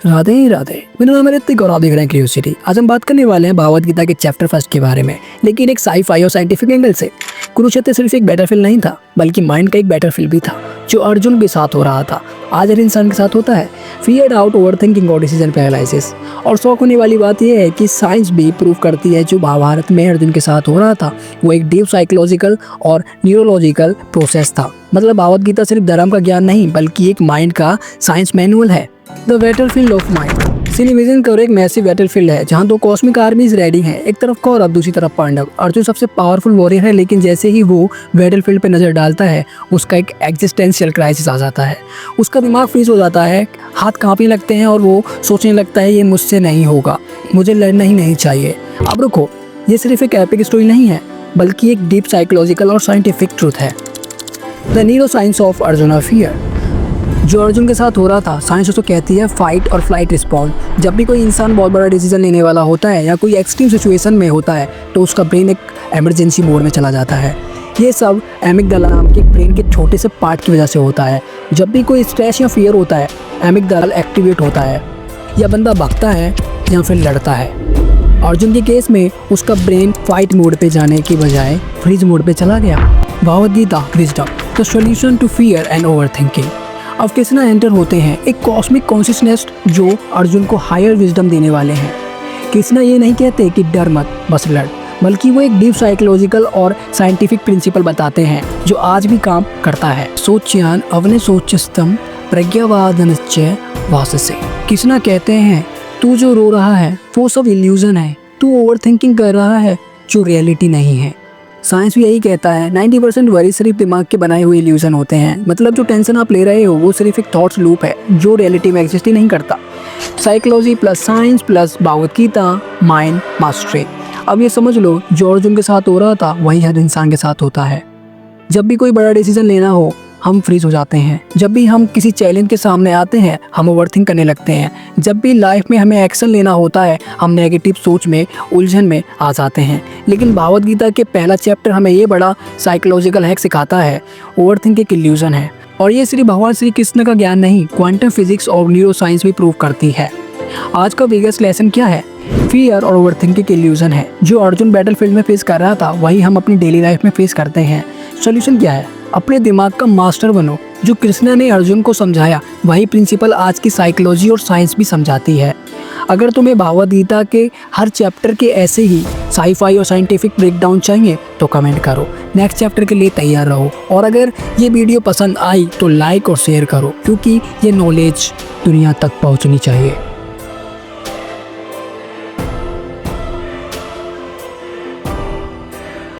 राधे ही राधे। मेरा नाम है ऋतिक और आप देख रहे हैं क्यूरियोसिटी। आज हम बात करने वाले हैं भागवत गीता के चैप्टर 1 के बारे में, लेकिन एक साई-फाई और साइंटिफिक एंगल से। कुरुक्षेत्र सिर्फ एक बैटलफील्ड नहीं था, बल्कि माइंड का एक बैटलफील्ड भी था, जो अर्जुन के साथ हो रहा था। आज हर इंसान के साथ होता है, फियर, डाउट, ओवरथिंकिंग और डिसीजन पैरालिसिस। और शौक होने वाली बात यह है कि साइंस भी प्रूव करती है जो महाभारत में अर्जुन के साथ हो रहा था वो एक डीप साइकोलॉजिकल और न्यूरोलॉजिकल प्रोसेस था। मतलब भागवत गीता सिर्फ धर्म का ज्ञान नहीं, बल्कि एक माइंड का साइंस मैनुअल है। The battlefield of mind. Scene imagine करो, एक मैसिव बैटलफील्ड है जहाँ दो कॉस्मिक आर्मीज रेडी हैं, एक तरफ कौरव, दूसरी तरफ पांडव। अर्जुन सबसे पावरफुल वॉरियर है, लेकिन जैसे ही वो बैटलफील्ड पे नजर डालता है उसका एक एग्जिस्टेंशियल क्राइसिस आ जाता है। उसका दिमाग फ्रीज हो जाता है, हाथ कांपने लगते हैं और वो सोचने लगता है ये मुझसे नहीं होगा, मुझे लड़ना ही नहीं चाहिए। अब रुको, ये सिर्फ एक एपिक स्टोरी नहीं है, बल्कि एक डीप साइकोलॉजिकल और साइंटिफिक ट्रूथ है। The neuro science of Arjun fear. जो अर्जुन के साथ हो रहा था, साइंस उसको कहती है फाइट और फ्लाइट रिस्पॉन्स। जब भी कोई इंसान बहुत बड़ा डिसीजन लेने वाला होता है या कोई एक्सट्रीम सिचुएशन में होता है तो उसका ब्रेन एक इमरजेंसी मोड में चला जाता है। ये सब एमिगडाला नाम के ब्रेन के छोटे से पार्ट की वजह से होता है। जब भी कोई स्ट्रेस या फियर होता है, एमिगडाला एक्टिवेट होता है, या बंदा भागता है या फिर लड़ता है। अर्जुन के केस में उसका ब्रेन फाइट मोड पे जाने की बजाय फ्रीज मोड पे चला गया। Bhagavad Gita wisdom, the solution to fear and overthinking. अब कृष्णा एंटर होते हैं, एक कॉस्मिक कॉन्शियसनेस जो अर्जुन को हायर विजडम देने वाले हैं। कृष्णा ये नहीं कहते कि डर मत, बस लड़, बल्कि वो एक डीप साइकोलॉजिकल और साइंटिफिक प्रिंसिपल बताते हैं जो आज भी काम करता है। सोच्यान अवने सोचस्तम प्रज्ञावादनश्च वाससे। कृष्णा कहते हैं तू जो रो रहा है वो सब इल्यूजन है, तू ओवर थिंकिंग कर रहा है जो रियलिटी नहीं है। साइंस भी यही कहता है 90% वरी सिर्फ दिमाग के बनाए हुए इल्यूजन होते हैं। मतलब जो टेंशन आप ले रहे हो वो सिर्फ एक थॉट्स लूप है जो रियलिटी में एग्जिस्ट ही नहीं करता। Psychology plus science plus Bhagavad Gita, mind mastery. अब ये समझ लो, जो अर्जुन के साथ हो रहा था वही हर इंसान के साथ होता है। जब भी कोई बड़ा डिसीजन लेना हो हम फ्रीज हो जाते हैं। जब भी हम किसी चैलेंज के सामने आते हैं हम ओवरथिंक करने लगते हैं। जब भी लाइफ में हमें एक्शन लेना होता है हम नेगेटिव सोच में, उलझन में आ जाते हैं। लेकिन भागवत गीता के पहला चैप्टर हमें ये बड़ा साइकोलॉजिकल हैक सिखाता है, ओवरथिंक एक इल्यूजन है। और ये सिर्फ भगवान श्री कृष्ण का ज्ञान नहीं, क्वांटम फिजिक्स और न्यूरो साइंस भी प्रूव करती है। आज का बिगेस्ट लेसन क्या है? फियर और ओवरथिंकिंग इल्यूजन है। जो अर्जुन बैटलफील्ड में फेस कर रहा था वही हम अपनी डेली लाइफ में फेस करते हैं। सॉल्यूशन क्या है? अपने दिमाग का मास्टर बनो। जो कृष्णा ने अर्जुन को समझाया वही प्रिंसिपल आज की साइकोलॉजी और साइंस भी समझाती है। अगर तुम्हें भागवत गीता के हर चैप्टर के ऐसे ही साई-फाई और साइंटिफिक ब्रेकडाउन चाहिए तो कमेंट करो, नेक्स्ट चैप्टर के लिए तैयार रहो। और अगर ये वीडियो पसंद आई तो लाइक और शेयर करो, क्योंकि ये नॉलेज दुनिया तक पहुंचनी चाहिए।